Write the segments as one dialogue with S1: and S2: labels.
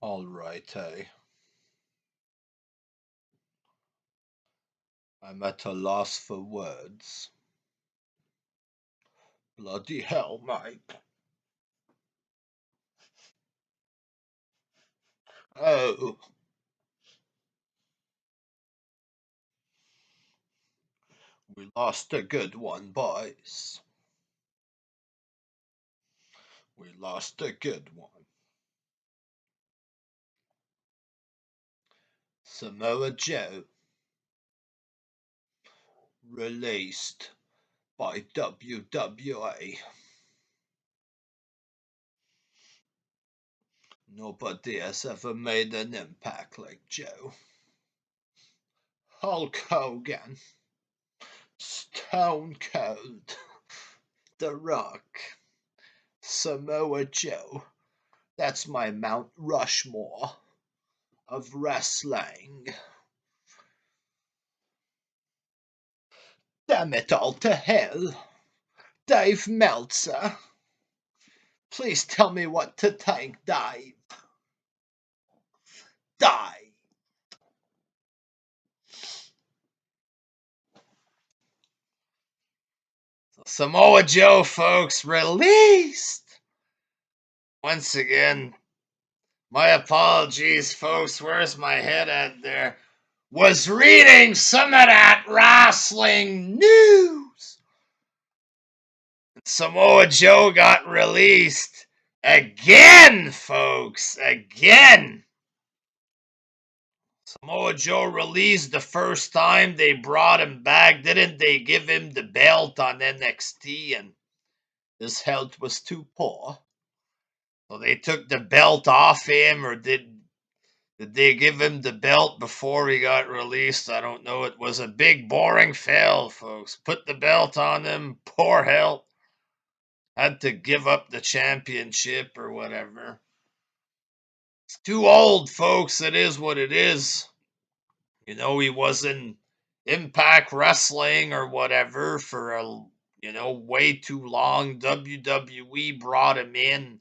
S1: All right, I'm at a loss for words. Bloody hell, Mike. Oh, we lost a good one, boys. We lost a good one. Samoa Joe, released by WWE. Nobody has ever made an impact like Joe. Hulk Hogan, Stone Cold, The Rock, Samoa Joe. That's my Mount Rushmore of wrestling. Damn it all to hell. Dave Meltzer. Please tell me what to think, Dave. Die. Samoa Joe, folks, released. Once again, my apologies, folks. Where's my head at there? Was reading some of that wrestling news. Samoa Joe got released again, folks. Again. Samoa Joe released the first time they brought him back. Didn't they give him the belt on NXT and his health was too poor? So they took the belt off him, or did they give him the belt before he got released? I don't know. It was a big, boring fail, folks. Put the belt on him. Poor health. Had to give up the championship or whatever. It's too old, folks. It is what it is. You know, he was in Impact Wrestling or whatever for way too long. WWE brought him in.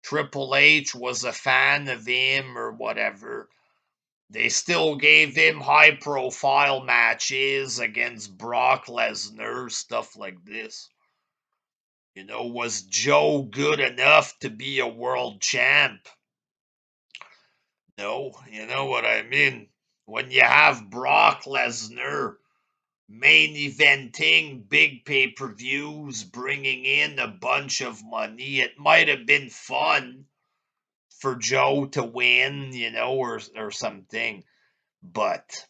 S1: Triple H was a fan of him or whatever. They still gave him high profile matches against Brock Lesnar, stuff like this. Was Joe good enough to be a world champ? No, you know what I mean. When you have Brock Lesnar main eventing big pay-per-views, bringing in a bunch of money, it might have been fun for Joe to win, or something. But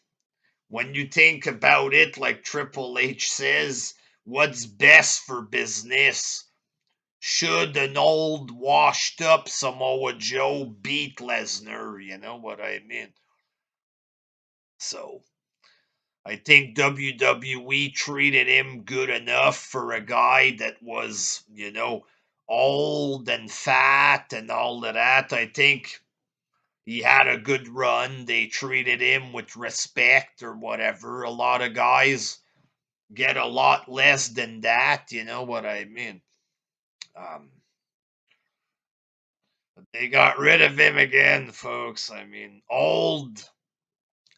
S1: when you think about it, like Triple H says, what's best for business? Should an old, washed up Samoa Joe beat Lesnar? You know what I mean? So, I think WWE treated him good enough for a guy that was, old and fat and all of that. I think he had a good run. They treated him with respect or whatever. A lot of guys get a lot less than that. You know what I mean? Um, they got rid of him again, folks. I mean, old,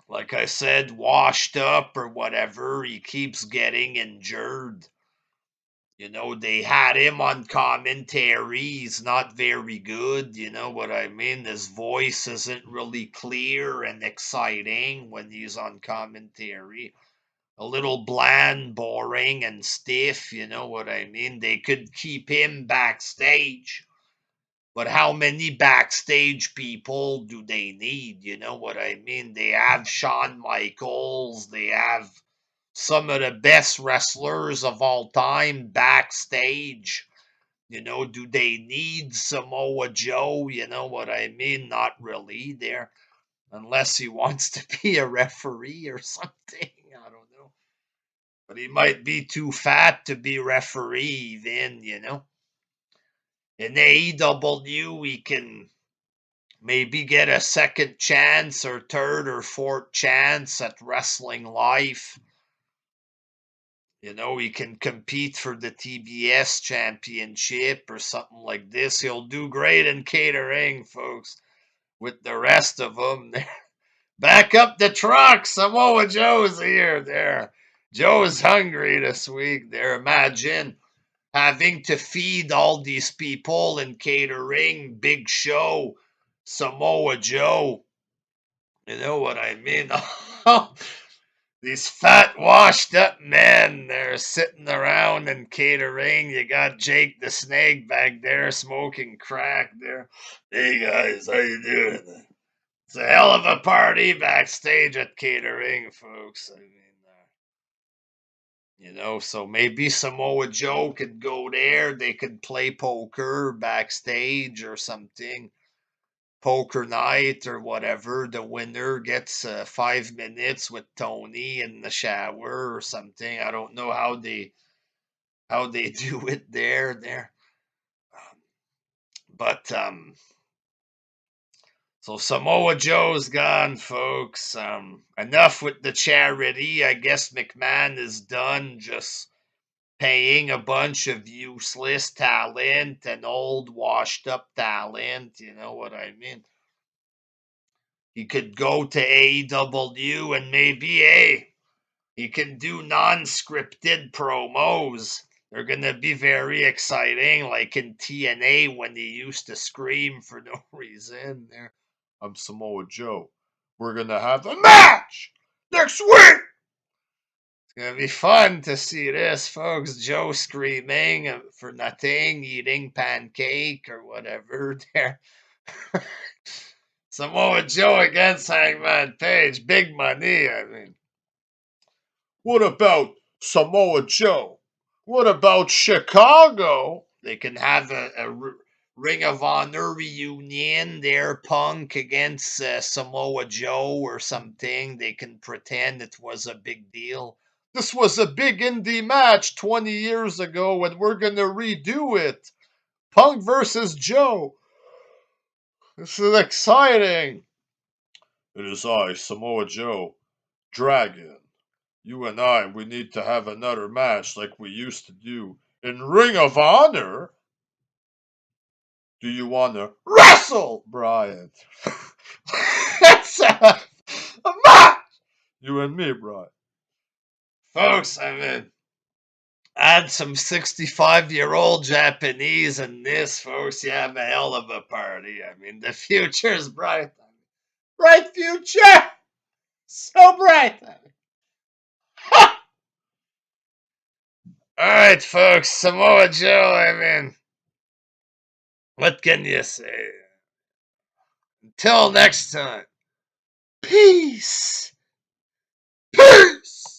S1: like I said, washed up or whatever. He keeps getting injured. They had him on commentary. He's not very good. You know what I mean? His voice isn't really clear and exciting when he's on commentary. A little bland, boring, and stiff. You know what I mean? They could keep him backstage. But how many backstage people do they need? You know what I mean? They have Shawn Michaels. They have some of the best wrestlers of all time backstage. Do they need Samoa Joe? You know what I mean? Not really there. Unless he wants to be a referee or something. I don't know. But he might be too fat to be referee then. In AEW, he can maybe get a second chance or third or fourth chance at wrestling life. He can compete for the TBS championship or something like this. He'll do great in catering, folks. with the rest of them. Back up the truck. Samoa Joe's here. There. Joe's hungry this week. There. Imagine having to feed all these people in catering. Big Show. Samoa Joe. You know what I mean? These fat, washed up men, they're sitting around in catering. You got Jake the Snake back there smoking crack there. Hey guys, how you doing? It's a hell of a party backstage at catering, folks. I mean, so maybe Samoa Joe could go there. They could play poker backstage or something. Poker night or whatever. The winner gets 5 minutes with Tony in the shower or something. I don't know how they do it there. But so Samoa Joe's gone, folks. Enough with the charity. I guess McMahon is done just paying a bunch of useless talent and old washed up talent. You know what I mean? He could go to AEW and maybe, hey, he can do non-scripted promos. They're going to be very exciting, like in TNA when he used to scream for no reason. There, I'm Samoa Joe. We're going to have a match next week. It's going to be fun to see this, folks. Joe screaming for nothing, eating pancake or whatever there. Samoa Joe against Hangman Page. Big money, I mean. What about Samoa Joe? What about Chicago? They can have a Ring of Honor reunion there, Punk against Samoa Joe or something. They can pretend it was a big deal. This was a big indie match 20 years ago, and we're going to redo it. Punk versus Joe. This is exciting. It is I, Samoa Joe, Dragon. You and I, we need to have another match like we used to do in Ring of Honor. Do you want to wrestle, Brian? That's a match! You and me, Brian. Folks, I mean, add some 65-year-old Japanese in this, folks. You have a hell of a party. I mean, the future's bright. Bright future! So bright! Alright, folks, Samoa Joe, I mean, what can you say? Until next time, peace!